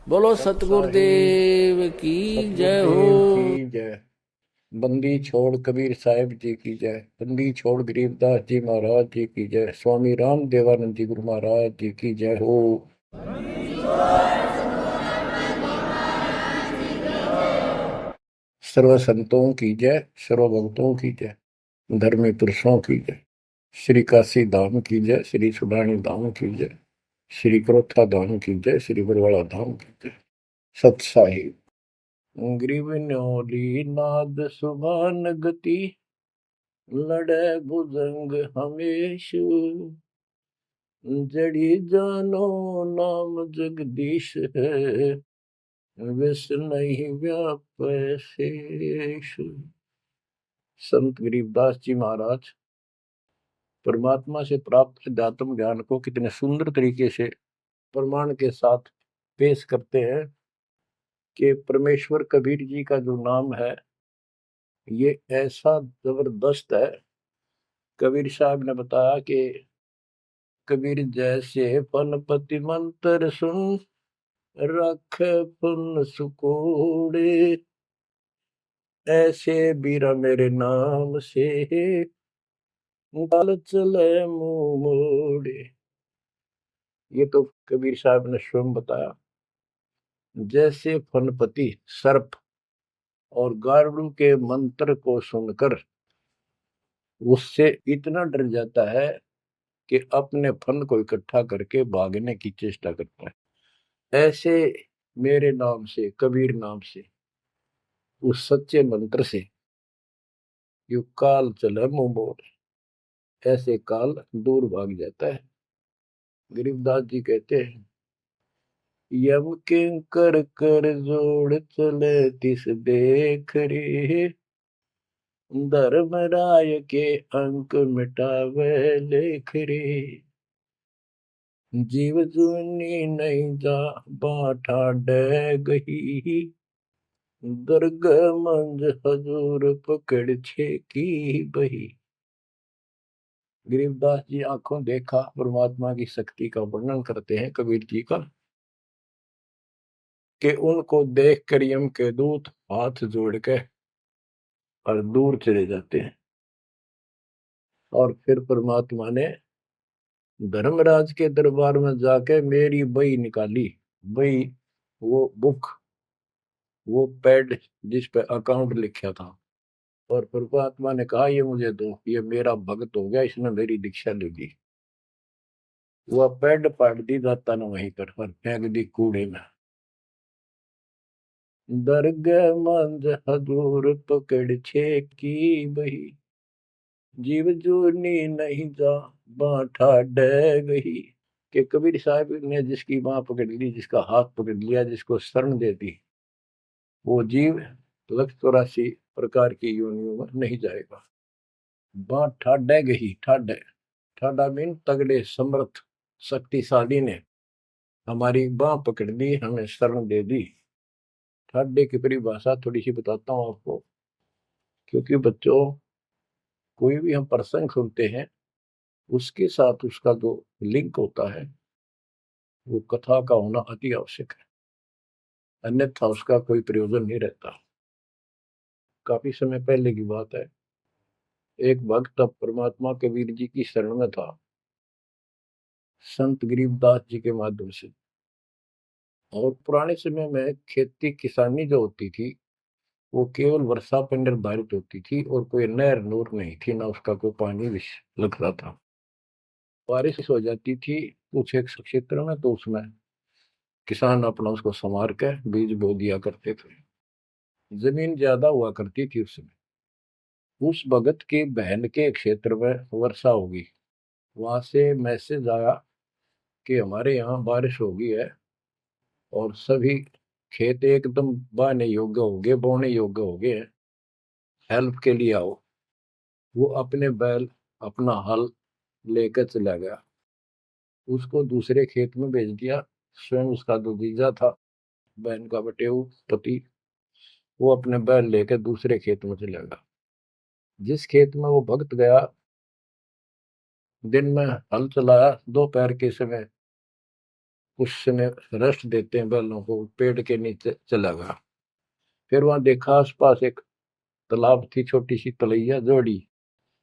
बोलो सत साहिब सतगुरुदेव की जय हो। सतगुरुदेव की जय। बंदी छोड़ कबीर साहिब जी की जय। बंदी छोड़ गरीबदास जी महाराज जी की जय। स्वामी राम देवानंद जी गुरु महाराज जी की जय हो। सर्व संतों की जय, सर्व भक्तों की जय, धर्मी पुरुषों की जय। श्री काशी धाम की जय, श्री सुडानी धाम की जय, श्री क्रोथा धाम की जय, श्री बरवाड़ा धाम की जय। सत साहिब। ग्रीव न्योली नाद सुभान गति, लड़े भुजंग हमेश, जड़ी जानो नाम जगदीश है, विष नहीं व्यापै शेष। संत गरीबदास जी महाराज परमात्मा से प्राप्त अध्यात्म ज्ञान को कितने सुंदर तरीके से प्रमाण के साथ पेश करते हैं कि परमेश्वर कबीर जी का जो नाम है ये ऐसा जबरदस्त है। कबीर साहब ने बताया कि कबीर जैसे पनपति मंत्र सुन, रख पुन सुकोड़े, ऐसे बीरा मेरे नाम से, गल चले मुंह मोड़े। ये तो कबीर साहब ने स्वयं बताया। जैसे फनपति सर्प और गारुड़ के मंत्र को सुनकर उससे इतना डर जाता है कि अपने फन को इकट्ठा करके भागने की चेष्टा करता है, ऐसे मेरे नाम से, कबीर नाम से, उस सच्चे मंत्र से यू काल चले मुंह मोड़, ऐसे काल दूर भाग जाता है। गरीबदास जी कहते हैं, यम किंकर कर जोड़ चले तिस देख रे, धर्मराय के अंक मिटावे लेख रे, जीव जुनी नहीं जा बाठा डह गही, दर्ग मंज हजूर पकड़ छे की बही। गरीबदास जी आंखों देखा परमात्मा की शक्ति का वर्णन करते हैं कबीर जी का, कि उनको देख कर यम के दूत हाथ जोड़ के और दूर चले जाते हैं। और फिर परमात्मा ने धर्मराज के दरबार में जाके मेरी बही निकाली। बही, वो बुक, वो पैड जिस पे अकाउंट लिखा था। और परमात्मा ने कहा ये मुझे दो, ये मेरा भक्त हो गया, इसने मेरी दीक्षा ले ली। वह पैड पाट दी दाता ने वहीं पर और फेंक दी कूड़े में। दर्ग मंज हजूर पकड़ छे की बही, जीव जूनी नहीं जा बाठा डह गई। कि कबीर साहब ने जिसकी बाह पकड़ ली, जिसका हाथ पकड़ लिया, जिसको शरण दे दी, वो जीव 184 प्रकार की योनियों में नहीं जाएगा। बाँ ठाडे गही, ठाडे, ठाडा मीन तगड़े, समर्थ, शक्तिशाली ने हमारी बाह पकड़ ली, हमें शरण दे दी। ठाडे की परिभाषा थोड़ी सी बताता हूँ आपको, क्योंकि बच्चों कोई भी हम प्रसंग सुनते हैं उसके साथ उसका जो लिंक होता है वो कथा का होना अति आवश्यक है, अन्यथा उसका कोई प्रयोजन नहीं रहता। काफी समय पहले की बात है, एक भक्त अब परमात्मा कबीर जी की शरण में था, संत गरीबदास जी के माध्यम से। और पुराने समय में खेती किसानी जो होती थी वो केवल वर्षा पर निर्धारित होती थी और कोई नहर नूर नहीं थी, ना उसका कोई पानी लगता था। बारिश हो जाती थी कुछ एक क्षेत्र में तो उसमें किसान अपना उसको संवार के बीज बो दिया करते थे। जमीन ज्यादा हुआ करती थी उसमें। उस भगत की बहन के क्षेत्र में वर्षा होगी, वहां से मैसेज आया कि हमारे यहाँ बारिश हो गई है और सभी खेत एकदम बाने योग्य हो गए, बोने योग्य हो गए हैं, हेल्प के लिए आओ। वो अपने बैल, अपना हल लेकर चला गया, उसको दूसरे खेत में भेज दिया। स्वयं उसका जो जीजा था, बहन का बटेऊ पति, वो अपने बैल लेकर दूसरे खेत में चला गया। जिस खेत में वो भक्त गया, दिन में हल चलाया, दोपहर के समय उसने रेस्ट देते हैं बैलों को, पेड़ के नीचे चला गया। फिर वहां देखा आसपास एक तालाब थी, छोटी सी तलैया जोड़ी,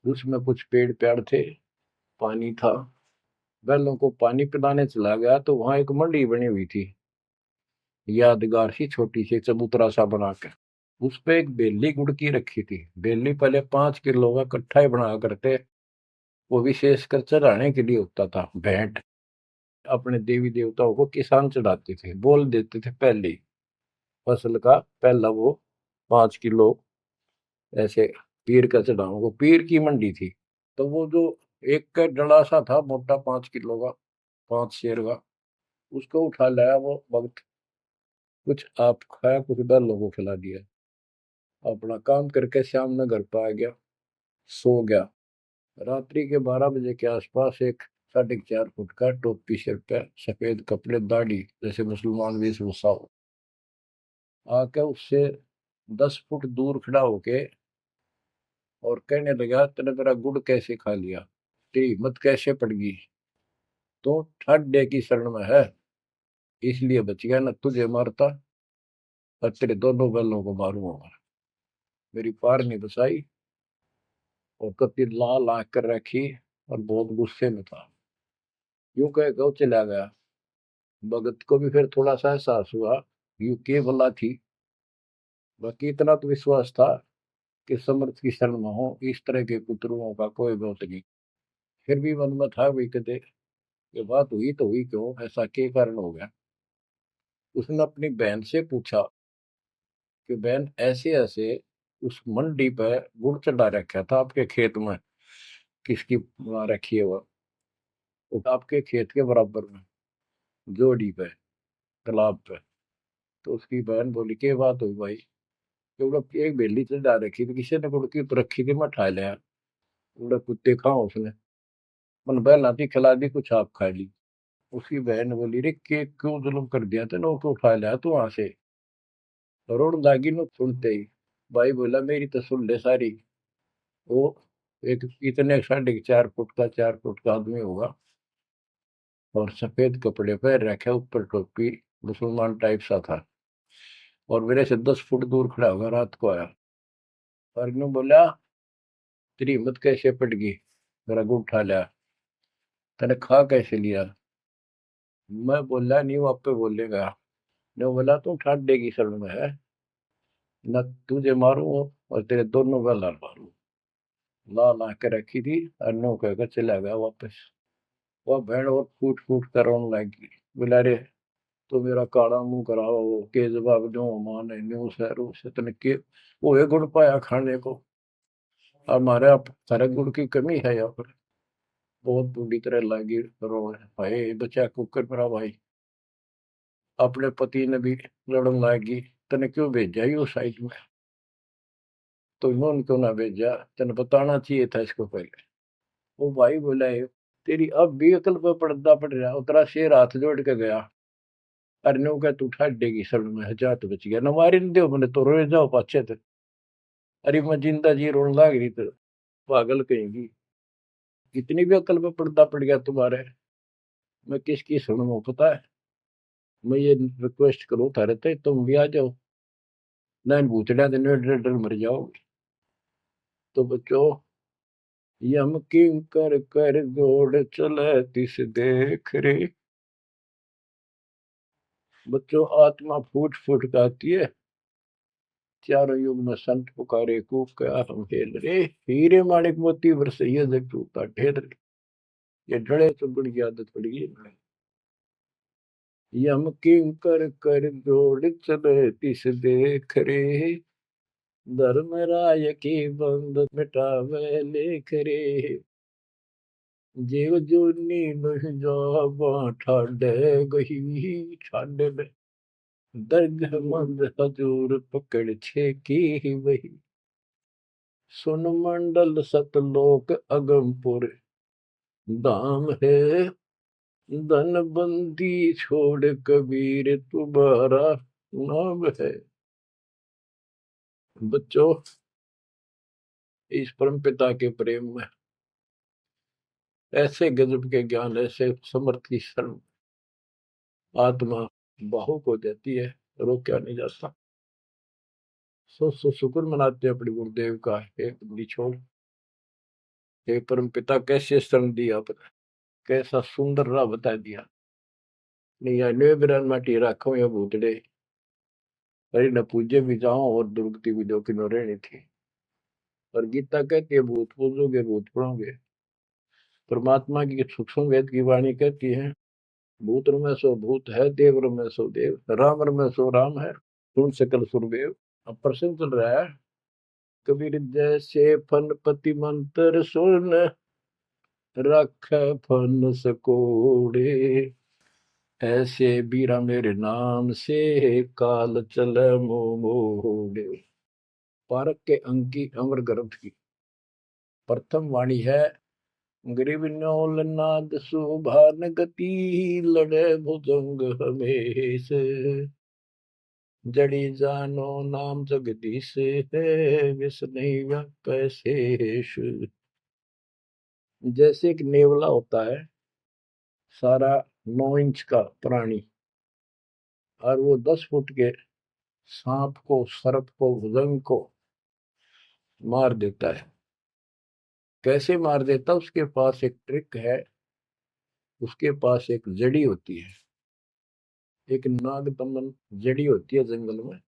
उसमें कुछ पेड़ पेड़ थे, पानी था। बैलों को पानी पिलाने चला गया तो वहां एक मंडी बनी हुई थी, यादगार सी, छोटी सी चबूतरा सा बना के। उस पे एक बेली गुड़ की रखी थी। बेली पहले 5 किलो का कट्ठा ही बना करते, वो विशेष कर चढ़ाने के लिए होता था, भेंट। अपने देवी देवताओं को किसान चढ़ाते थे, बोल देते थे पहले ही फसल का पहला वो 5 किलो ऐसे पीर का चढ़ाऊं। वो पीर की मंडी थी। तो वो जो एक का डला सा था मोटा, 5 किलो का, 5 शेर का, उसको उठा लाया वो भक्त। कुछ आप खाया, कुछ बैलों को खिला दिया। अपना काम करके शाम में घर पर आ गया, सो गया। रात्रि के 12 बजे के आसपास एक 4.5 फुट का, टोपी सिर पे, सफेद कपड़े, दाढ़ी, जैसे मुसलमान वेशभूषा हो, आके उससे 10 फुट दूर खड़ा होके और कहने लगा, तेने मेरा गुड़ कैसे खा लिया, तेरी हिम्मत कैसे पड़ गई, तो ठड्डे की शरण में है इसलिए बच गया, न तुझे मारता और तेरे दोनों बैलों को मारूंगा। मेरी पार नहीं बसाई, और कति लाल आंख कर रखी और बहुत गुस्से में था। यूं कह के वो चला गया। भगत को भी फिर थोड़ा सा एहसास हुआ, यूं के भला थी। बाकी इतना तो विश्वास था कि समर्थ की शरण में हो, इस तरह के कुतरुओं का कोई बहुत नहीं। फिर भी मन में था वही, कहते ये बात हुई तो हुई क्यों, ऐसा क्या कारण हो गया। उसने अपनी बहन से पूछा कि बहन, ऐसे ऐसे उस मंडी पे गुड़ चढ़ा रखा था आपके खेत में, किसकी वहां रखी है वो आपके खेत के बराबर में, जोड़ी पे, तालाब पे। तो उसकी बहन बोली, क्या बात हुई भाई, क्योंकि एक बेली चढ़ा रखी थी, किसी ने गुड़ की ऊपर रखी थी, मैं उठा लिया। उड़ा कुत्ते खाओ उसने, मन बहला दी, खिला दी, कुछ आप खा ली। उसकी बहन बोली, रे के क्यों जुल्म कर दिया तेने, वो क्यों उठा लिया तू वहां से। रोड लागी नु सुनते ही भाई बोला, मेरी तो सुन ले सारी। वो एक इतने 4.5 फुट का, 4 फुट का आदमी होगा, और सफेद कपड़े पहन रखे, ऊपर टोपी, मुसलमान टाइप सा था, और मेरे से 10 फुट दूर खड़ा होगा, रात को आया। और यूं बोला, तेरी हिम्मत कैसे पट गई, मेरा गुड़ उठा लिया, तने खा कैसे लिया। मैं बोला, नहीं वो आप पे बोलेगा। ने बोला, तू ठाट देगी शरण में है, न तुझे मारू और तेरे दोनों गल मारू। ला ला के रखी थी, और नो कहकर चला गया वापस। वह भेड़ और फूट फूट कर रोने लगी, बोला, रे तो मेरा काला मुंह कराओ, के जवाब दो, मां ने न्यू शहरों से तने के वो एक गुड़ पाया खाने को। हमारे आप सारे गुड़ की कमी है यहाँ पर। बहुत बुरी तरह लगी रो, भाई बचा कुकर मेरा भाई। अपने पति ने भी लड़न लगी, तने क्यों भेजा ही उस साइड में, तो इन्होंने क्यों ना भेजा, तेने बताना चाहिए था इसको पहले। वो भाई बोला, है तेरी अब भी अकल पे पर्दा पड़ रहा, उतरा शेर हाथ जोड़ के गया। अरे नो क्या तू ठाट देगी शरण में, जात बच गया, न मारी न दो मैंने तो रोए जाओ पाछे थे। अरे मैं जिंदा जी रोने लग रही तो, पागल कहेंगी, इतनी भी अकल पे पर्दा पड़ गया तुम्हारे। मैं किसकी सुनूं पता है, मैं ये रिक्वेस्ट करूं थारे ते, तुम भी आ जाओ, ना इन भूतड़िया दिन डर डर मर जाओगे। तो बच्चों, यम किंकर कर जोड़ चले तिस देख रे। बच्चों, आत्मा फूट फूट गाती है, चारों युग में संत पुकारे, कूक क्या हम हेल रे, हीरे माणिक मोती बरसैया जग टूटा ढेर रे। ये डड़े चुगड़ की आदत पड़ गई है। यम किंकर कर जोड़ चले तिस देख रे, धर्म राय की बंद मिटावे लेख रे। जीव जूनी नहीं जावा ठाडे गही, ठाडे में दर्ग मंद हजूर पकड़ छे की वही। सुन मंडल सतलोक अगमपुर धाम है, धन बंदी छोड़ कबीर तुम्हारा नाम है। बच्चों, इस परम पिता के प्रेम में ऐसे गजब के ज्ञान, ऐसे समर्थ की शरण, आत्मा भावुक हो जाती है, रोका नहीं जाता। सो शुक्र मनाते हैं अपने गुरुदेव का, एक निछोड़, हे परम पिता कैसे शरण दिया, कैसा सुंदर राह बता दिया। नहीं या बिरान माटी राखो या भूतड़े, अरे न पूजे भी जाओ और दुर्गति भी जो कि न रहनी थी। और गीता कहती है भूत पूजोगे भूत पढ़ोगे। परमात्मा की सूक्ष्म वेद की वाणी कहती है भूत में सो भूत है, देव में सो देव, राम में सो राम है, सुन सकल सुरदेव। अब प्रश्न चल रहा है, कबीर जैसे फन पति मंत्र सुन, रख फन सकोड़े, ऐसे बीरा मेरे नाम से, काल चल मोड़े। पारक के अंकी अमर ग्रंथ की प्रथम वाणी है, गरीब नौल नाद सुभान गति, लड़े भुजंग हमेश, जड़ी जानो नाम जगदीश है, विष नहीं व्यापै शेष। जैसे एक नेवला होता है सारा 9 इंच का प्राणी, और वो 10 फुट के सांप को, सर्प को, भुजंग को मार देता है। कैसे मार देता, उसके पास एक ट्रिक है, उसके पास एक जड़ी होती है, एक नागदमन जड़ी होती है जंगल में,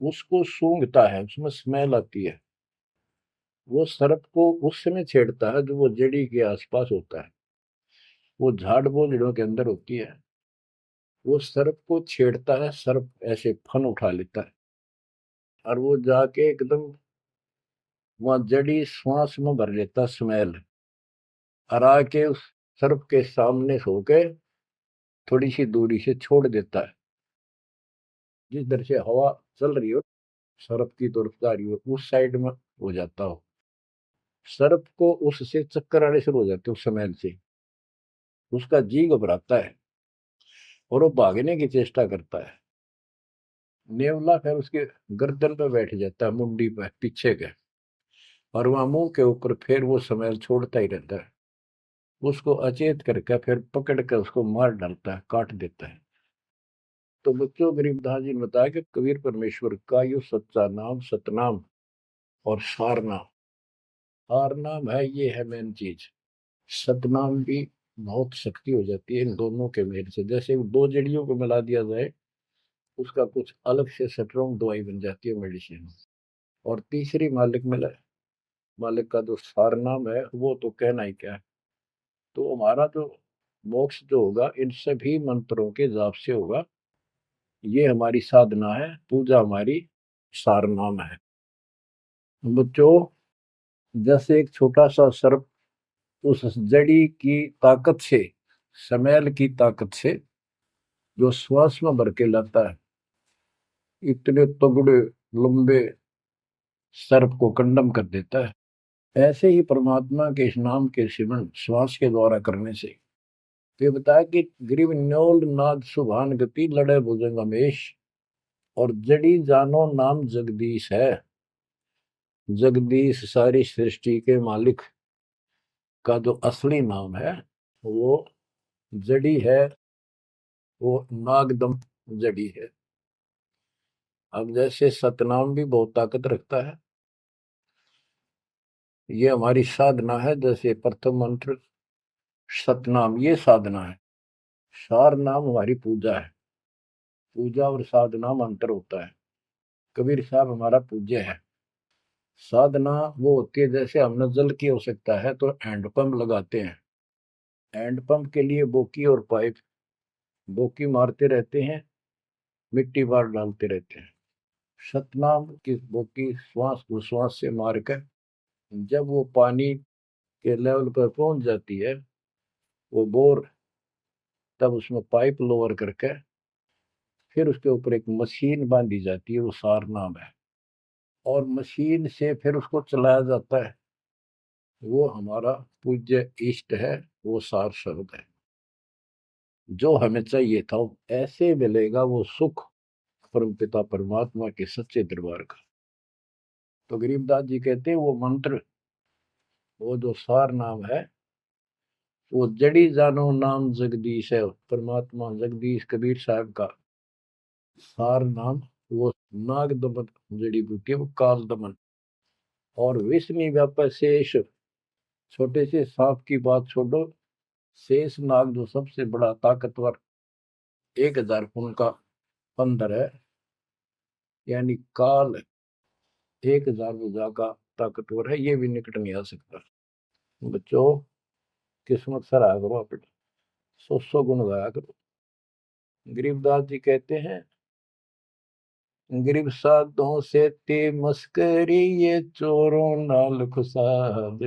उसको सूंघता है, उसमें स्मेल आती है। वो सर्प को उस समय छेड़ता है जो वो जड़ी के आसपास होता है, वो झाड़ बोझड़ों के अंदर होती है। वो सर्प को छेड़ता है, सर्प ऐसे फन उठा लेता है, और वो जाके एकदम वहां जड़ी श्वास में भर लेता स्मेल, और आके उस सर्प के सामने सो के थोड़ी सी दूरी से छोड़ देता है। जिस दर से हवा चल रही हो सर्प की तरफ जा रही हो, उस साइड में हो जाता हो। सर्प को उससे चक्कर आने शुरू हो जाते उस स्मेल से, उसका जी घबराता है और वो भागने की चेष्टा करता है। नेवला फिर उसके गर्दन पे बैठ जाता है, मुंडी पे पीछे के, और वहां मुंह के ऊपर फिर वो स्मेल छोड़ता ही रहता है। उसको अचेत करके फिर पकड़ कर उसको मार डालता है, काट देता है। तो बच्चों, गरीबदास जी ने बताया कि कबीर परमेश्वर का यो सच्चा नाम, सतनाम और सार नाम। सार नाम है, ये है मेन चीज। सतनाम भी बहुत शक्ति हो जाती है इन दोनों के मेल से। जैसे दो जड़ियों को मिला दिया जाए, उसका कुछ अलग से स्ट्रॉन्ग दवाई बन जाती है, मेडिसिन। और तीसरी मालिक मिला, मालिक का जो सार नाम है वो तो कहना ही क्या है। तो हमारा जो मोक्ष जो होगा इन सभी मंत्रों के जाप से होगा। ये हमारी साधना है, पूजा हमारी सार नाम है। बच्चों, जैसे एक छोटा सा सर्प उस जड़ी की ताकत से, स्मेल की ताकत से जो श्वास में भर के लाता है, इतने तगड़े लंबे सर्प को कंडम कर देता है। ऐसे ही परमात्मा के इस नाम के सिमरन श्वास के द्वारा करने से, तो ये बताया कि ग्रीव न्योल नाद सुभान गति, लड़े भुजंग हमेश, और जड़ी जानो नाम जगदीश है। जगदीश सारी सृष्टि के मालिक का जो असली नाम है वो जड़ी है, वो नागदम जड़ी है। अब जैसे सतनाम भी बहुत ताकत रखता है, ये हमारी साधना है। जैसे प्रथम मंत्र सतनाम, ये साधना है। सार नाम हमारी पूजा है। पूजा और साधना में अंतर होता है। कबीर साहब हमारा पूज्य है। साधना वो होती है, जैसे हमने जल की आवश्यकता है तो हैंडपंप लगाते हैं, हैंडपंप के लिए बोकी और पाइप, बोकी मारते रहते हैं, मिट्टी बाहर डालते रहते हैं। सतनाम की बोकी श्वास उश्वास से मारकर जब वो पानी के लेवल पर पहुंच जाती है, वो बोर, तब उसमें पाइप लोअर करके फिर उसके ऊपर एक मशीन बांधी जाती है, वो सार नाम है, और मशीन से फिर उसको चलाया जाता है। वो हमारा पूज्य इष्ट है, वो सार शब्द है। जो हमें चाहिए था ऐसे मिलेगा वो सुख परम पिता परमात्मा के सच्चे दरबार का। तो गरीबदास जी कहते हैं वो मंत्र, वो जो सार नाम है, वो जड़ी जानो नाम जगदीश है, परमात्मा जगदीश कबीर साहब का सार नाम। वो नाग दमन जड़ी बूटी है, वो काल दमन। और विष्णु व्यापक शेष, छोटे से सांप की बात छोड़ो, शेष नाग जो सबसे बड़ा ताकतवर 1000 फुट का बंदर है, यानी काल 1000 भुजा का ताकतवर है, ये भी निकट नहीं आ सकता। बच्चों, किस्मत सराहा करो अपने, 100 गुण गाया करो। गरीबदास जी कहते हैं, गरीब साधों से ते मस्करी, ये चोरों नाल खुशाद,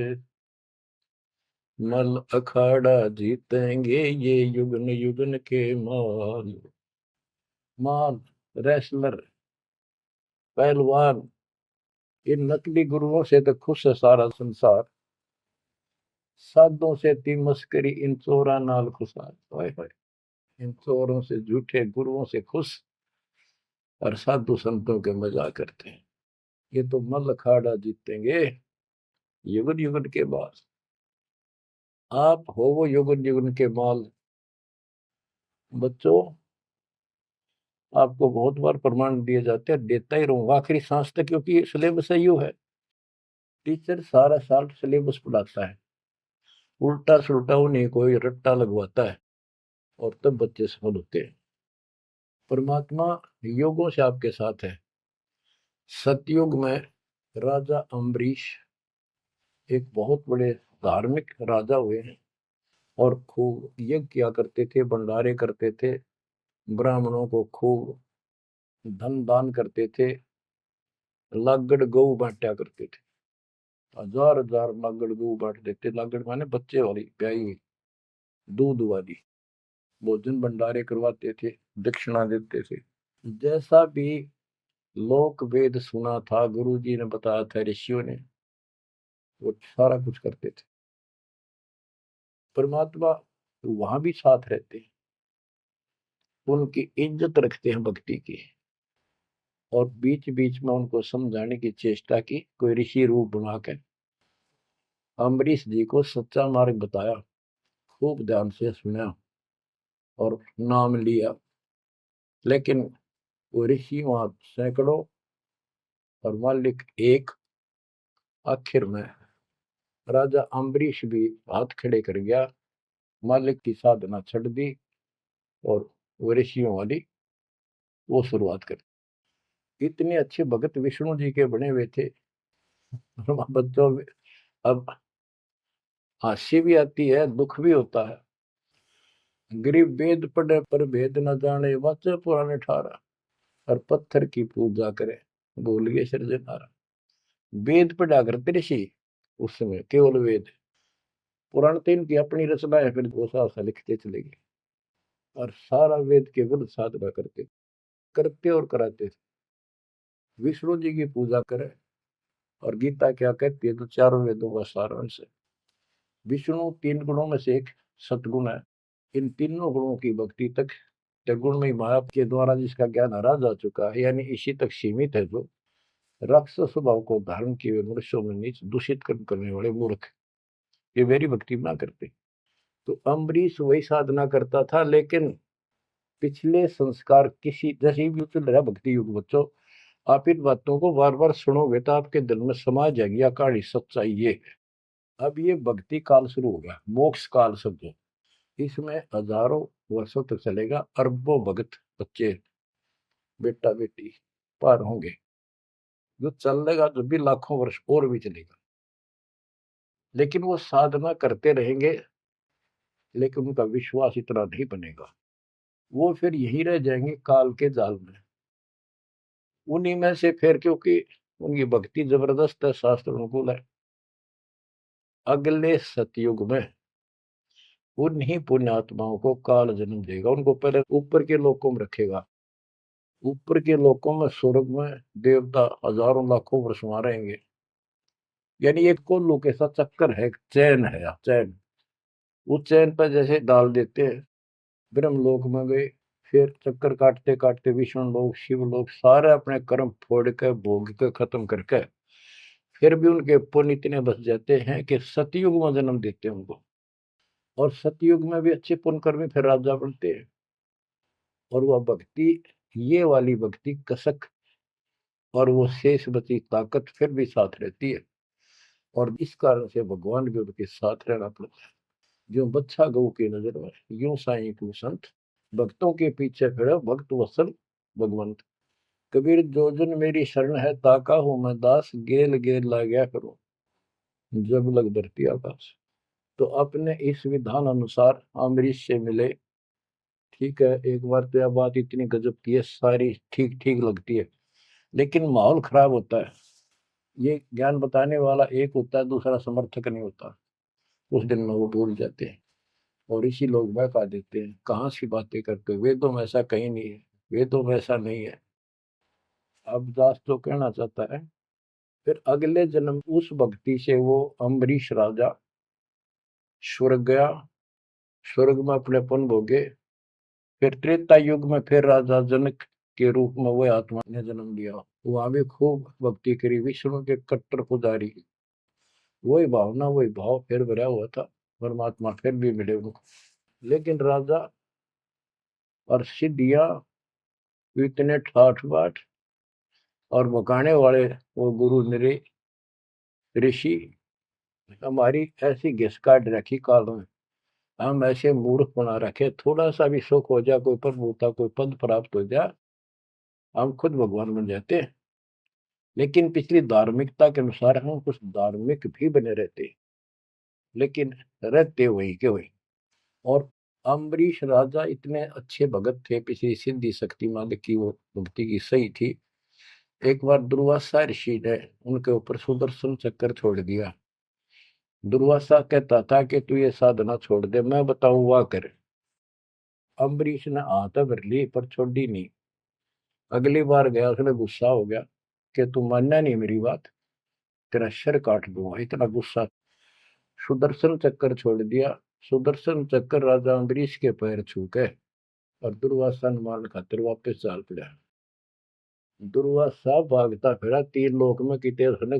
मल अखाड़ा जीतेंगे ये युगन युगन के माल। माल, रेसलर, पहलवान, इन नकली गुरुओं से तो खुश है सारा संसार, साधों से ती मस्करी, इन चोरा नाल खुशाद। ओए होए, इन चोरों से, झूठे गुरुओं से खुश, और साधु संतों के मजाक करते हैं। ये तो मल अखाड़ा जीतेंगे युगन युगन के बाद। आप हो वो युगन युगन के माल। बच्चों, आपको बहुत बार प्रमाण दिए जाते हैं, देता ही रहूंगा आखिरी सांस तक, क्योंकि सिलेबस यू है। टीचर सारा साल सिलेबस पढ़ाता है, उल्टा सुल्टा उन्हें कोई रट्टा लगवाता है, और तब बच्चे सफल होते हैं। परमात्मा योगों से आपके साथ है। सतयुग में राजा अम्बरीश एक बहुत बड़े धार्मिक राजा हुए हैं, और खूब यज्ञ किया करते थे, भंडारे करते थे, ब्राह्मणों को खूब धन दान करते थे, लागड़ गऊ बांटा करते थे। 1000 लागड़ गऊ बांट देते। लागड़ माने बच्चे वाली, ब्याई हुई, दूध वाली। भोजन भंडारे करवाते थे, दक्षिणा देते थे। जैसा भी लोक वेद सुना था, गुरु जी ने बताया था, ऋषियों ने, वो सारा कुछ करते थे। परमात्मा वहां भी साथ रहते हैं, उनकी इज्जत रखते हैं भक्ति की, और बीच बीच में उनको समझाने की चेष्टा की, कोई ऋषि रूप बनाकर अम्बरीश जी को सच्चा मार्ग बताया, खूब ध्यान से सुना और नाम लिया। लेकिन वो ऋषि वहां सैकड़ों और मालिक एक। आखिर में राजा अम्बरीश भी हाथ खड़े कर गया, मालिक की साधना छड़ दी, और वो ऋषियों वाली वो शुरुआत कर। इतने अच्छे भगत विष्णु जी के बने हुए थे। बच्चों में अब हंसी भी आती है, दुख भी होता है। गरीब वेद पढ़े पर भेद न जाने, वाचे पुराने ठारा, और पत्थर की पूजा करे, भूल गए सृजनहारा। वेद पढ़ा करते ऋषि उस समय, केवल वेद। पुराण तो इनकी अपनी रचना है, फिर वो सा लिखते चले गए, और सारा वेद के विरुद्ध साधना करते करते और कराते थे। विष्णु जी की पूजा करे, और गीता क्या कहती है, तो चारों वेदों का सारांश है। विष्णु 3 गुणों में से एक सतगुण है। इन तीनों गुणों की भक्ति तक त्रिगुण में माया के द्वारा जिसका ज्ञान हरा जा चुका है, यानी इसी तक सीमित है, जो राक्षस स्वभाव को धारण किए हुए मनुष्यों में नीच दूषित कर्म करने वाले मूर्ख, ये मेरी भक्ति ना करते। तो अम्बरीश वही साधना करता था, लेकिन पिछले संस्कार किसी, जैसे भी चल रहा भक्ति युग बच्चों, आप इन बातों को बार बार सुनोगे तो आपके दिल में समा जाएगी अकाड़ी सच्चाई ये है। अब ये भक्ति काल शुरू हो गया, मोक्ष काल समझो। इसमें हजारों वर्षों तक चलेगा, अरबों भगत बच्चे बेटा बेटी पार होंगे, जो चलेगा जो भी लाखों वर्ष और भी चलेगा। लेकिन वो साधना करते रहेंगे, लेकिन उनका विश्वास इतना नहीं बनेगा, वो फिर यही रह जाएंगे काल के जाल में। उन्हीं में से फिर, क्योंकि उनकी भक्ति जबरदस्त है, शास्त्र अनुकूल है, अगले सतयुग में उन्हीं पुण्यात्माओं को काल जन्म देगा। उनको पहले ऊपर के लोकों में रखेगा। ऊपर के लोकों में, स्वर्ग में देवता हजारों लाखों वर्ष वहां रहेंगे। यानी एक कोल्लू के साथ चक्कर है, चैन है, चैन। उस चैन पर जैसे डाल देते हैं, ब्रह्मलोक में गए, फिर चक्कर काटते काटते विष्णु लोक, शिव लोक, सारे अपने कर्म फोड़ के भोग के खत्म करके, फिर भी उनके पुण्य इतने बच जाते हैं कि सतयुग में जन्म देते हैं उनको। और सतयुग में भी अच्छे पुण्यकर्मी फिर राजा बनते हैं। और वह भक्ति, ये वाली भक्ति कसक और वो शेष बची ताकत फिर भी साथ रहती है। और इस कारण से भगवान भी उनके साथ रहना पड़ता है। जो बच्चा गऊ की नजर में, यूं साईं को संत, भक्तों के पीछे फिरे भक्त वत्सल भगवंत। कबीर जो जन मेरी शरण है, ताका हूं मैं दास, गेल गेल ला गया करूं जब लग धरती आकाश। तो अपने इस विधान अनुसार अम्बरीश से मिले। ठीक है, एक बार तो यह बात इतनी गजब की है, सारी ठीक ठीक लगती है, लेकिन माहौल खराब होता है। ये ज्ञान बताने वाला एक होता है, दूसरा समर्थक नहीं होता। उस दिन में वो भूल जाते हैं और इसी लोग बहका देते हैं, कहाँ सी बातें करते हो, वेदों में ऐसा कहीं नहीं है, वेदों में ऐसा नहीं है। अब दास तो कहना चाहता है, फिर अगले जन्म उस भक्ति से वो अम्बरीश राजा स्वर्ग गया, स्वर्ग में अपने पुण्य भोगे। फिर त्रेता युग में फिर राजा जनक के रूप में वह आत्मा ने जन्म लिया। वहां भी खूब भक्ति करी, विष्णु के कट्टर पुजारी। वही भावना वही भाव फिर भरा हुआ था, परमात्मा फिर भी मिले उनको। लेकिन राजा और सिद्धियां इतने ठाठ बाट और बकाने वाले वो गुरु निरे ऋषि हमारी ऐसी घिस काट रखी काल में। हम ऐसे मूर्ख बना रखे, थोड़ा सा भी सुख हो जाए, कोई प्रभुता कोई पद प्राप्त हो जाए, हम खुद भगवान बन जाते हैं। लेकिन पिछली धार्मिकता के अनुसार हम कुछ धार्मिक भी बने रहते, लेकिन रहते वही के वही। और अम्बरीश राजा इतने अच्छे भगत थे, पिछली सिद्धि शक्तिमान की वो भक्ति की सही थी। एक बार दुर्वासा ऋषि ने उनके ऊपर सुदर्शन चक्कर छोड़ दिया। दुर्वासा कहता था कि तू ये साधना छोड़ दे, मैं बताऊं वाह कर। अम्बरीश ने हाथ भर ली पर छोड़ी नहीं। अगली बार गया, उसने गुस्सा हो गया कि तू मानना नहीं मेरी बात, तेरा सिर काट दूंगा, इतना गुस्सा। सुदर्शन चक्कर छोड़ दिया। सुदर्शन चक्कर राजा अम्बरीश के पैर छू के और दुर्वासा ने मान खातिर वापस चाल पड़ा। दुर्वासा भागता फिरा, तीन लोक में कितने उसने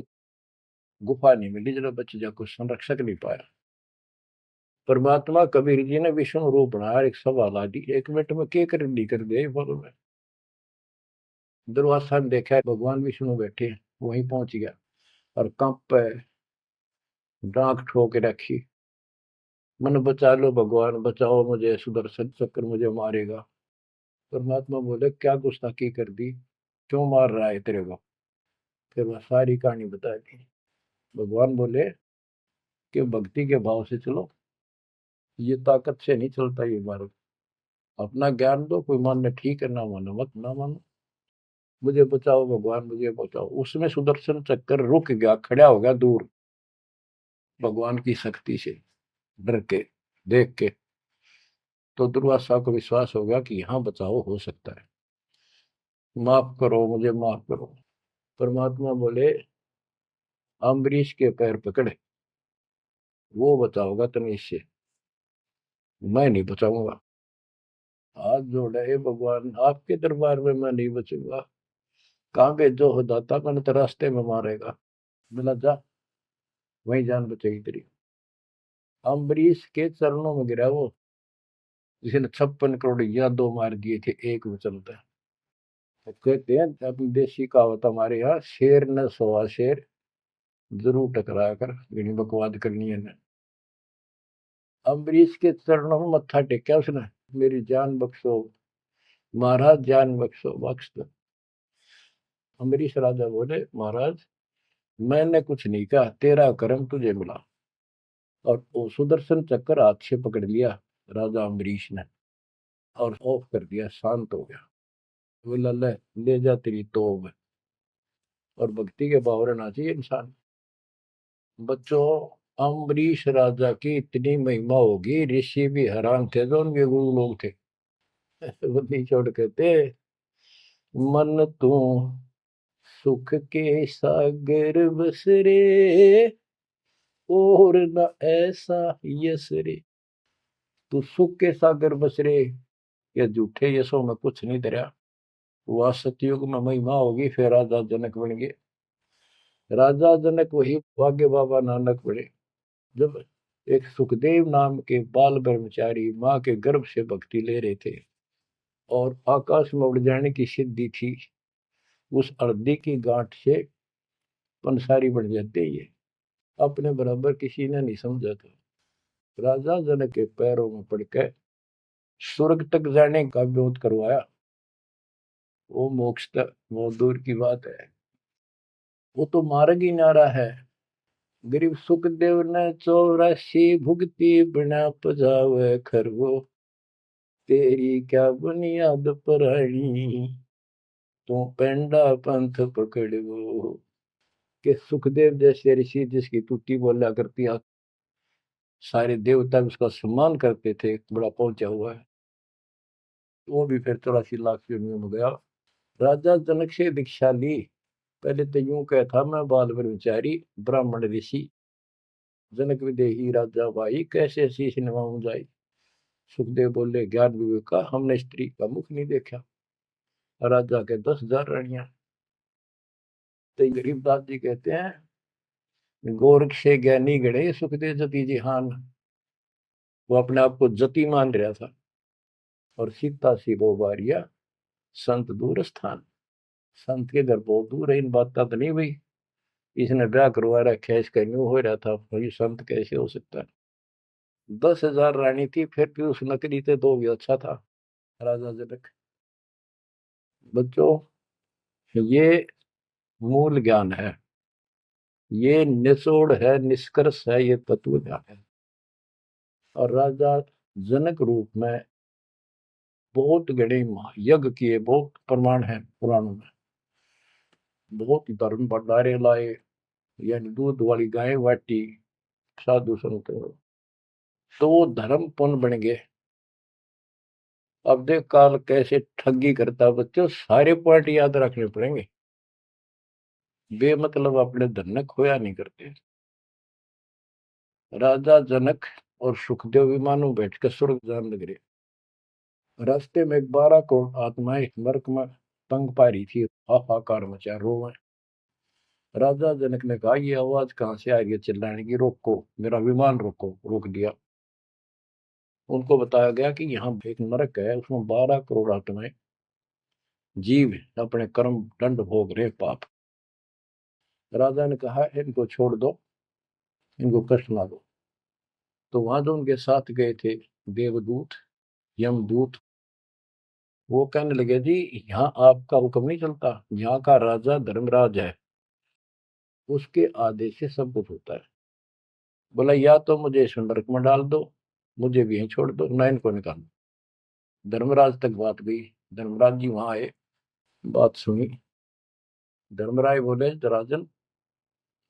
गुफा नहीं मिली जरा बच जा, कुछ संरक्षक नहीं पाया। परमात्मा कबीर जी ने विष्णु रूप बनाया, एक सभा ला दी, 1 मिनट में के कर दी कर दे बोलो में। दुर्वासा ने देखा भगवान विष्णु बैठे, वहीं पहुंच गया और कंप पे डांक ठोक रखी, मन बचा लो भगवान, बचाओ मुझे, सुदर्शन चक्र मुझे मारेगा। परमात्मा बोले क्या गुस्ताखी कर दी, क्यों मार रहा है तेरे को। फिर वह सारी कहानी बता दी। भगवान बोले कि भक्ति के भाव से चलो, ये ताकत से नहीं चलता ये मार्ग। अपना ज्ञान दो, कोई मानने ठीक है, ना मानो मत ना मानो, मुझे बचाओ भगवान मुझे बचाओ। उसमें सुदर्शन चक्कर रुक गया, खड़ा हो गया दूर, भगवान की शक्ति से डर के देख के। तो दुर्वासा को विश्वास हो गया कि यहाँ बचाओ हो सकता है, माफ करो मुझे माफ करो। परमात्मा बोले अम्बरीश के पैर पकड़े, वो बचाओगा तुम्हें इससे, मैं नहीं बचाऊंगा। हाथ जोड़े, हे भगवान आपके दरबार में मैं नहीं बचूंगा, कहाँ भेजो हो दाता, मैंने तो रास्ते में मारेगा। बोला जा, वही जान बचेगी तेरी। अम्बरीश के चरणों में गिरा वो, जिसने 56 करोड़ यादव मार दिए थे एक में चलता है। तो कहते हैं अपनी देसी कहावत हमारे यहाँ, शेर न सोआ शेर, जरूर टकरा कर यही बकवाद करनी है ना। अम्बरीश के चरणों में मत्था टेका उसने, मेरी जान बख्शो महाराज, जान बख्शो, बख्श दो। अम्बरीश राजा बोले महाराज मैंने कुछ नहीं कहा, तेरा कर्म तुझे मिला। और वो सुदर्शन चक्कर हाथ से पकड़ लिया राजा अम्बरीश ने और ऑफ कर दिया, शांत हो गया। बोला ले जा तेरी तोब। और भक्ति के भाव रहना चाहिए इंसान। बच्चों, अम्बरीश राजा की इतनी महिमा होगी, ऋषि भी हैरान थे जो उनके गुरु लोग थे। वो नहीं छोड़ कहते, मन तू सुख के सागर बस रे, और न ऐसा यस रे। तू सुख के सागर बस रे, ये झूठे यशों में कुछ नहीं धरा। वह सतयुग में महिमा होगी, फिर राजा जनक बन गए। राजा जनक वही भाग्य बाबा नानक बने। जब एक सुखदेव नाम के बाल ब्रह्मचारी माँ के गर्भ से भक्ति ले रहे थे और आकाश में उड़ जाने की सिद्धि थी। उस हृदय की गांठ से पंसारी बन जाते ही है। अपने बराबर किसी ने नहीं समझा था। राजा जनक के पैरों में पड़कर स्वर्ग तक जाने का विरोध करवाया। वो मोक्ष तक वो दूर की बात है, वो तो मार्ग ही नारा है। गरीब सुखदेव ने 84 भुगती बिना पजावे खरगो, तेरी क्या बुनियाद परानी, तू पेंडा पंथ पकड़ो। के सुखदेव जैसे ऋषि जिसकी टूटी बोला करती, सारे देवता उसका सम्मान करते थे, बड़ा पहुंचा हुआ है, वो भी फिर 84 लाख योनियों में गया। राजा जनक से दीक्षा ली। पहले तो यूं कहता, मैं बाल ब्रह्मचारी ब्राह्मण ऋषि। जनक विदेही राजा भाई, कैसे शीश नवाऊं जाई। सुखदेव बोले, ज्ञान विवेक का हमने स्त्री का मुख नहीं देखा। राजा के 10,000 रानियां। तो गरीबदास जी कहते हैं, गोरख से ज्ञानी गणे सुखदेव जति जिहान। वो अपने आप को जति मान रहा था। और सीता सी वो बारिया संत दूर स्थान। संत के घर बहुत दूर है, इन बात तो नहीं भाई इसने ब्याह करवा रखा है, इसका न्यू हो रहा था, भाई संत कैसे हो सकता है। 10,000 रानी थी, फिर भी उस नकली थे तो भी अच्छा था राजा जनक। बच्चों, ये मूल ज्ञान है, ये निचोड़ है, निष्कर्ष है, ये तत्व ज्ञान है। और राजा जनक रूप में बहुत गणे यज्ञ किए, बहुत प्रमाण है पुराणों में। बहुत धर्म भंडारे लाए, यानी दूध वाली गाय वाटी साधु संत, तो वो धर्म पुण्य बन गए। अब देख काल कैसे ठगी करता बच्चों, सारे पॉइंट याद रखने पड़ेंगे। बेमतलब अपने धन ने खोया नहीं करते। राजा जनक और सुखदेव विमानों बैठकर स्वर्ग जान लग रहे। रास्ते में एक 12 करोड़ आत्माएं नरक में तंग पा रही थी, हाहाकार मचा रोवे। राजा जनक ने कहा, ये आवाज कहाँ से आ रही है चिल्लाने की, रोको मेरा विमान रोको। रोक दिया। उनको बताया गया कि यहाँ एक नरक है, उसमें 12 करोड़ आत्माएं जीव अपने कर्म दंड भोग रहे, पाप। राजा ने कहा, इनको छोड़ दो, इनको कष्ट ना दो। तो वहां जो उनके साथ गए थे देवदूत यमदूत, वो कहने लगे, जी यहाँ आपका हुक्म नहीं चलता, यहाँ का राजा धर्मराज है, उसके आदेश से सब कुछ होता है। बोला, या तो मुझे इस नरक में डाल दो, मुझे भी यहीं छोड़ दो, ना इनको निकालो। धर्मराज तक बात गई। धर्मराज जी वहां आए, बात सुनी। धर्मराज बोले, राजन,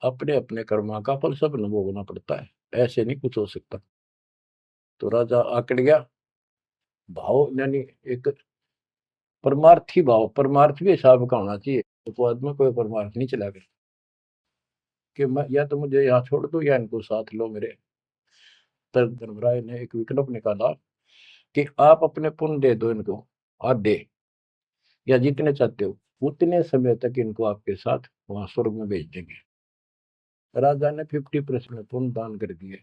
अपने अपने कर्मा का फल सब न भोगना पड़ता है, ऐसे नहीं कुछ हो सकता। तो राजा आकड़ गया। भाव यानी एक परमार्थी भाव, परमार्थ भी हिसाब का होना चाहिए, उपवाद में कोई परमार्थ नहीं चला गया कि मैं या तो मुझे यहाँ छोड़ दो या इनको साथ लो मेरे। तब धर्मराय ने एक विकल्प निकाला कि आप अपने पुण्य दे दो इनको, आधे या जितने चाहते हो उतने समय तक इनको आपके साथ वहां स्वर्ग में भेज देंगे। राजा ने 50% पुण्य दान कर दिए।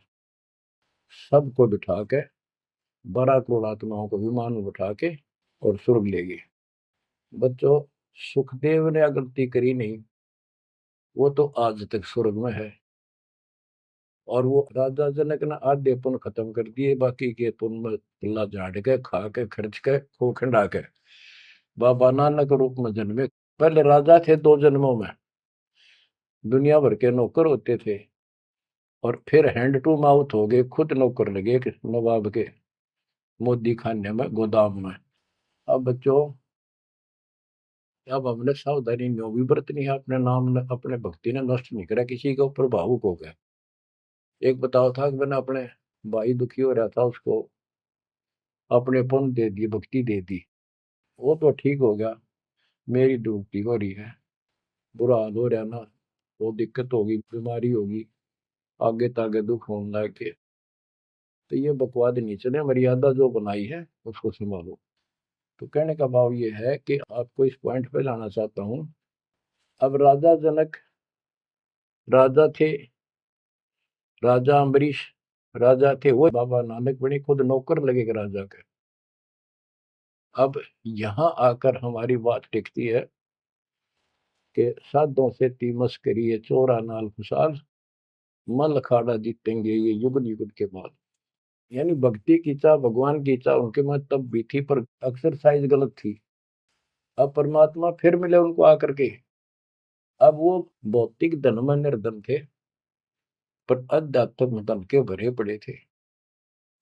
सबको बिठा के 12 करोड़ आत्माओं को विमान में बिठा के और स्वर्ग ले गए। बच्चों, सुखदेव ने गलती करी नहीं, वो तो आज तक स्वर्ग में है। और वो राजा जनक ने आधे पुण्य खत्म कर दिए, बाकी के पुण्य में किला झाड़ के खा के खर्च के खो खंडा के बाबा नानक रूप में जन्मे। पहले राजा थे 2 जन्मों में, दुनिया भर के नौकर होते थे, और फिर हैंड टू माउथ हो गए, खुद नौकर लगे नवाब के मोदी खाने में, गोदाम में। अब बच्चों, अब हमने सावधानी न्यो भी बरतनी है, अपने नाम ने अपने भक्ति ने नष्ट नहीं करा, किसी के ऊपर भावुक हो गया। एक बताओ था कि मैंने अपने भाई दुखी हो रहा था, उसको अपने पुण्य दे दी, भक्ति दे दी, वो तो ठीक हो गया। मेरी डूबती हो रही है, बुरा हाल हो रहा ना, वो दिक्कत होगी, बीमारी होगी, आगे तागे दुख होने लग के। तो ये बकवाद नहीं चले, मर्यादा जो बनाई है उसको संभालो। तो कहने का भाव ये है कि आपको इस पॉइंट पे लाना चाहता हूं। अब राजा जनक राजा थे, राजा अम्बरीश राजा थे वो बाबा नानक बने, खुद नौकर लगे के राजा के। अब यहाँ आकर हमारी बात टिकती है कि साधों से तीमस करिए चोरा नाल खुशाल, मल अखाड़ा जीतेंगे ये युग युग के बाद। यानी भक्ति की चाह, भगवान की चाह उनके में तब भी थी, पर एक्सरसाइज गलत थी। अब परमात्मा फिर मिले उनको आकर के। अब वो भौतिक धन में निर्धन थे, पर अध्यात्म धन के भरे पड़े थे।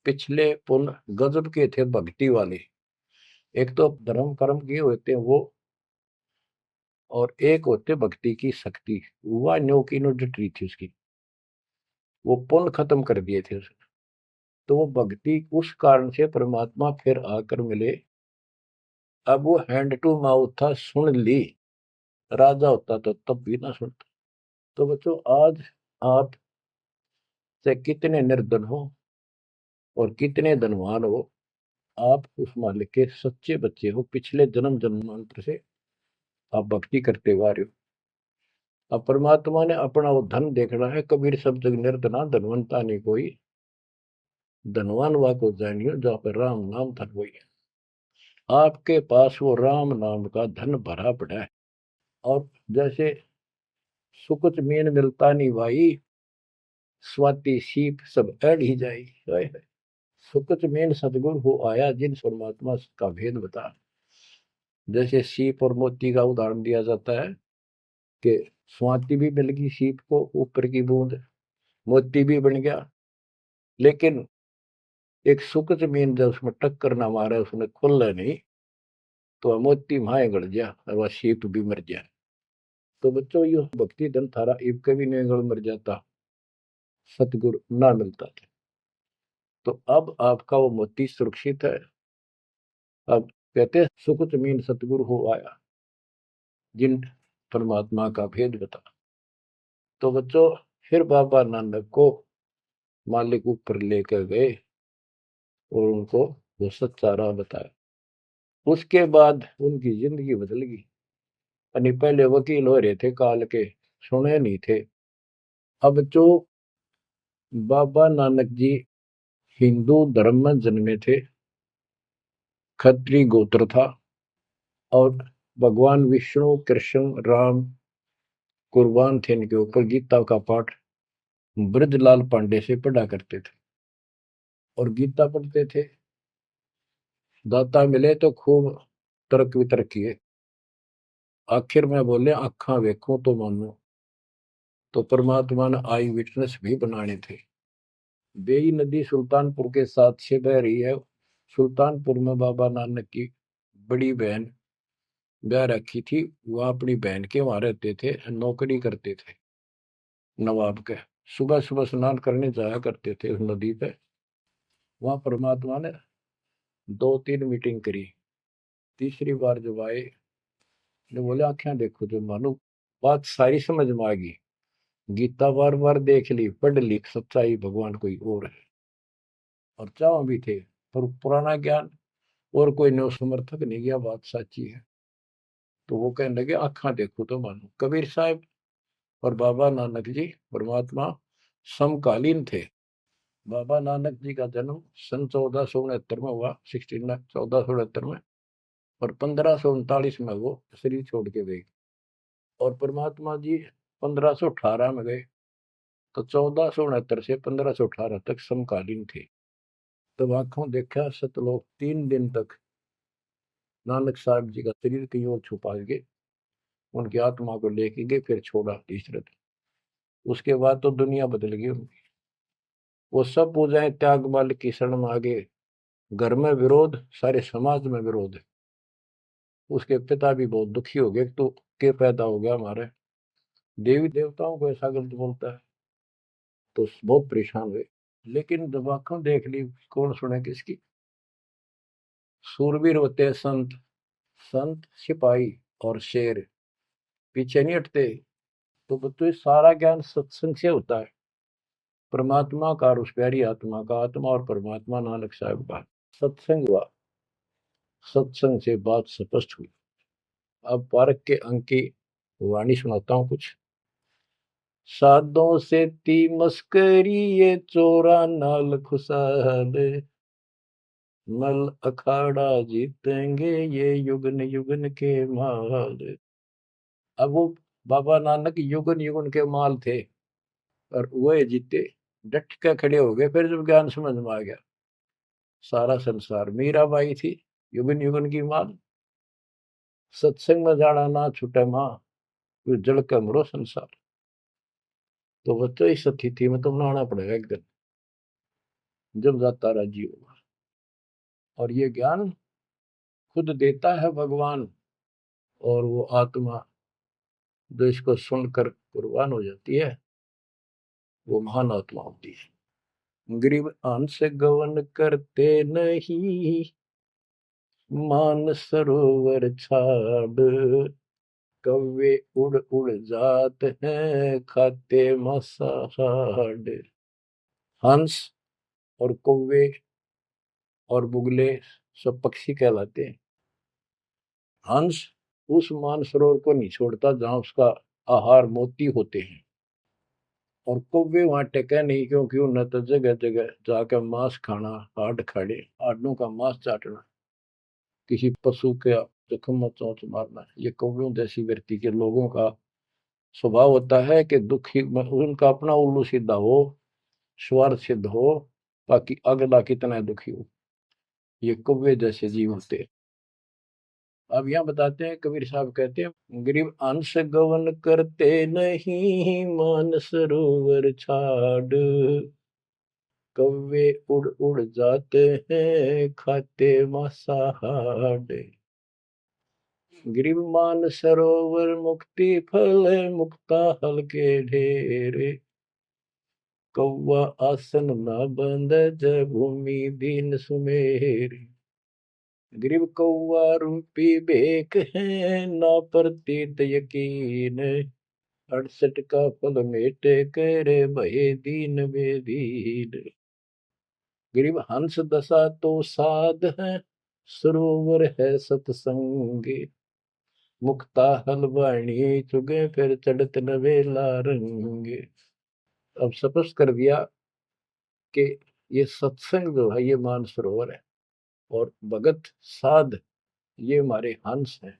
पिछले पुण्य गजब के थे भक्ति वाले। एक तो धर्म कर्म किए होते हैं वो, और एक होते भक्ति की शक्ति। वह न्यो की नो डटी थी उसकी, वो पुण्य खत्म कर दिए थे उसने। तो वो भक्ति उस कारण से परमात्मा फिर आकर मिले। अब वो हैंड टू माउथ था, सुन ली। राजा होता तो तब भी ना सुनता। तो बच्चों, आज आप से कितने निर्धन हो और कितने धनवान हो, आप उस मालिक के सच्चे बच्चे हो। पिछले जन्म जन्मांतर से आप भक्ति करते हुए आ रहे हो। अब परमात्मा ने अपना वो धन देखना है। कबीर सब जग निर्धना धनवंता नहीं कोई, धनवान वा को जानियो जहाँ पर राम नाम धन वही है। आपके पास वो राम नाम का धन भरा पड़ा है। और जैसे सुकुच मीन मिलता नहीं भाई, स्वाति सीप सब अड़ ही जाई। सुकुच मीन सतगुरु हो आया, जिन परमात्मा का भेद बता। जैसे सीप और मोती का उदाहरण दिया जाता है कि स्वाति भी मिल गई सीप को, ऊपर की बूंद, मोती भी बन गया। लेकिन एक सुख जमीन जब उसमें टक्कर ना मारे, उसने खुल नहीं, तो मोती माए गड़ गया और वह शीप भी मर गया। तो बच्चों, ये भक्ति धन थारा इब कभी नहीं गड़ मर जाता, सतगुरु ना मिलता था। तो अब आपका वो मोती सुरक्षित है। अब कहते सुख जमीन सतगुरु हो आया, जिन परमात्मा का भेद बता। तो बच्चों, फिर बाबा नानक को मालिक ऊपर लेकर गए और उनको वो सच्चा राह बताया। उसके बाद उनकी जिंदगी बदल गई। यानी पहले वकील हो रहे थे काल के, सुने नहीं थे। अब जो बाबा नानक जी हिंदू धर्म में जन्मे थे, खत्री गोत्र था, और भगवान विष्णु कृष्ण राम कुर्बान थे इनके ऊपर। गीता का पाठ ब्रजलाल पांडे से पढ़ा करते थे और गीता पढ़ते थे। दाता मिले तो खूब तर्क वितर्क किए। आखिर में बोले आखा वेखो तो मानो। तो परमात्मा ने आई विटनेस भी बनाने थे। बेई नदी सुल्तानपुर के साथ से बह रही है। सुल्तानपुर में बाबा नानक की बड़ी बहन ब्याह रखी थी। वह अपनी बहन के वहां रहते थे, नौकरी करते थे नवाब के। सुबह सुबह स्नान करने जाया करते थे उस नदी पे। वहां परमात्मा ने 2-3 मीटिंग करी। तीसरी बार जब आए, ने बोले आख्या देखो जो मानो। बात सारी समझ में आ गई। गीता बार बार देख ली, पढ़ ली, सच्चाई भगवान कोई और है। और चाव भी थे, पर पुराना ज्ञान और कोई नो समर्थक नहीं गया, बात सच्ची है। तो वो कहने लगे आखा देखो तो मानो। कबीर साहब और बाबा नानक जी परमात्मा समकालीन थे। बाबा नानक जी का जन्म सन 1469 में हुआ, 1469 में। और 1539 में वो शरीर छोड़ के गए। और परमात्मा जी 1518 में गए। तो 1469 से 1518 तक समकालीन थे। तब आंखों देखा सतलोक 3 दिन तक नानक साहब जी का शरीर कहीं और छुपा के उनकी आत्मा को लेके गए, फिर छोड़ा तीसरे दिन। उसके बाद तो दुनिया बदल गई उनकी। वो सब पूजाएं त्याग माल की शरण में आ गए। घर में विरोध, सारे समाज में विरोध है। उसके पिता भी बहुत दुखी हो गए, तो के पैदा हो गया हमारे, देवी देवताओं को ऐसा गलत बोलता है। तो बहुत परेशान हुए। लेकिन जब आंखों देख ली, कौन सुने किसकी। सूरवीर होते हैं संत, संत सिपाही और शेर पीछे नहीं हटते। तो बच्चों, सारा ज्ञान सत्संग से होता है। परमात्मा का और उस प्यारी आत्मा का, आत्मा और परमात्मा नानक साहब का सत्संग हुआ। सत्संग से बात स्पष्ट हुई। अब पारक के अंक की वाणी सुनाता हूं कुछ। साधों से ती मस्करी ये चोरा नाल खुशाल, नल अखाड़ा जीतेंगे ये युगन युगन के माल। अब वो बाबा नानक युगन युगन के माल थे और वह जीते, डट के खड़े हो गए। फिर जब ज्ञान समझ में आ गया, सारा संसार मीराबाई थी युगन युगन की माल। सत्संग में जाना ना छूटे माँ, फिर जल के मरो संसार। तो बच्चों इस स्थिति में तो बनाना पड़ेगा एक दिन, जब जाता राजी होगा। और ये ज्ञान खुद देता है भगवान, और वो आत्मा जो इसको सुनकर कुर्बान हो जाती है, वो महान आत्मा होती है। गरीब अंश गवन करते नहीं, मान सरोवर छाड़, कौवे उड़ उड़ जात हैं खाते मसाहाड़। हंस और कौवे और बुगले सब पक्षी कहलाते हैं। हंस उस मानसरोवर को नहीं छोड़ता जहां उसका आहार मोती होते हैं, और कौवे वहां टेके नहीं, क्योंकि उन्हें तो जगह जगह जाकर मांस खाना, हाड खाड़े हाडों का मांस चाटना, किसी पशु के जख्म में चोंच मारना, ये कौवियों जैसी व्यक्ति के लोगों का स्वभाव होता है कि दुखी उनका अपना उल्लू सीधा हो, स्वार्थ सिद्ध हो, ताकि अगला कितना दुखी हो। ये कौवे जैसे जीव होते हैं। अब यहाँ बताते हैं, कबीर साहब कहते हैं, गरीब अंश गवन करते नहीं, मान सरोवर छाड़, कौवे उड़ उड़ जाते हैं खाते मांसाहाड़। गरीब मान सरोवर मुक्ति फल, मुक्ता हल के ढेरे, कौवा आसन न बंद जय भूमि दीन सुमेरे। गरीब कौवा रूपी बेक है, ना प्रतीत यकीन, 68 का फल मेटे करे भये दीन बेदीन। गरीब हंस दशा तो साध है, सरोवर है सतसंग, मुक्ता हलवाणी चुगे फिर चढ़त नवेला रंग। अब स्पष्ट कर दिया कि ये सत्संग जो है ये मानसरोवर है, और भगत साध ये हमारे हंस हैं।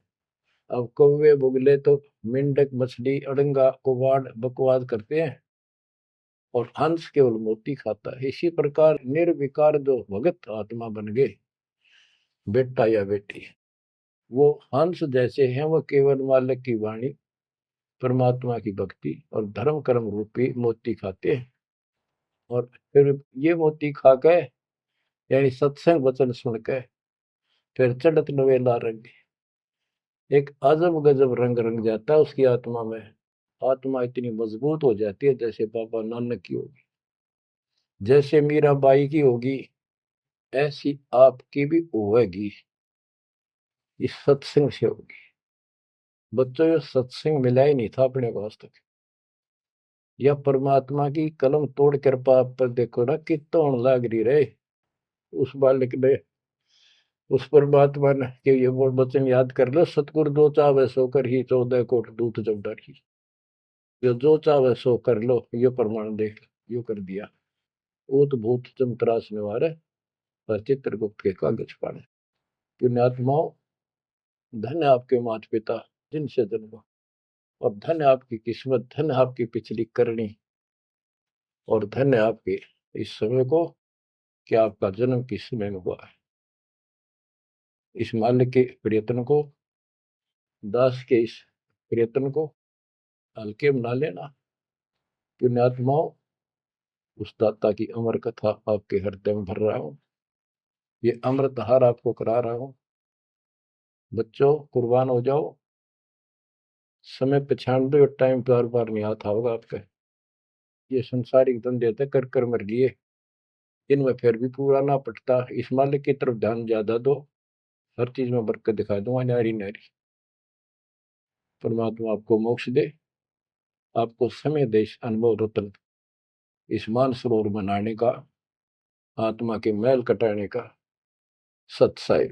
अब कौवे बुगले तो मेंढक मछली अड़ंगा कुवाड़ बकवाद करते हैं, और हंस केवल मोती खाता है। इसी प्रकार निर्विकार जो भगत आत्मा बन गए, बेटा या बेटी, वो हंस जैसे हैं। वो केवल मालिक की वाणी, परमात्मा की भक्ति और धर्म कर्म रूपी मोती खाते हैं, और फिर ये मोती खा के, यानी सत्संग वचन सुन के, फिर चढ़त नवेला रंग, एक अजब गजब रंग रंग जाता है उसकी आत्मा में। आत्मा इतनी मजबूत हो जाती है जैसे बाबा नानक की होगी, जैसे मीराबाई की होगी, ऐसी आपकी भी होगी, इस सत्संग से होगी। बच्चों, ये सत्संग मिला ही नहीं था अपने को आज तक। यह परमात्मा की कलम तोड़ कृपा आप पर देखो ना कितना लाग रही रहे। उस बालक ने, उस परमात्मा ने कि ये वो वचन याद कर लो, सतगुरु जो चाहे सो कर ही 14 कोट दूत जब डाली। ये जो चाहे सो कर लो, ये प्रमाण देख यो कर दिया। ऊत भूत चमत्रास निवार है, पर चित्रगुप्त के कागज पाने। पुण्यात्माओं, धन्य आपके माता पिता जिनसे जन्म, और धन्य आपकी किस्मत, धन्य आपकी पिछली करनी, और धन्य आपके इस समय को कि आपका जन्म किस समय में हुआ है। इस मालिक के प्रयत्न को, दास के इस प्रयत्न को हल्के में ना लेना। पुण्यात्माओं, उस दाता की अमर कथा आपके हृदय में भर रहा हूं, ये अमृतहार आपको करा रहा हूं। बच्चों, कुर्बान हो जाओ। समय पहचान दो, टाइम बार बार नहीं आता होगा आपका। ये संसारिक धंधे थे कर कर मर लिए, इनमें फिर भी पूरा ना पटता। इस मालिक की तरफ ध्यान ज्यादा दो, हर चीज में बरकत दिखा दूंगा, नारी नारी। परमात्मा आपको मोक्ष दे, आपको समय देश अनुभव रत्न, इस मानसरोवर बनाने का, आत्मा के मैल कटाने का सत्साई।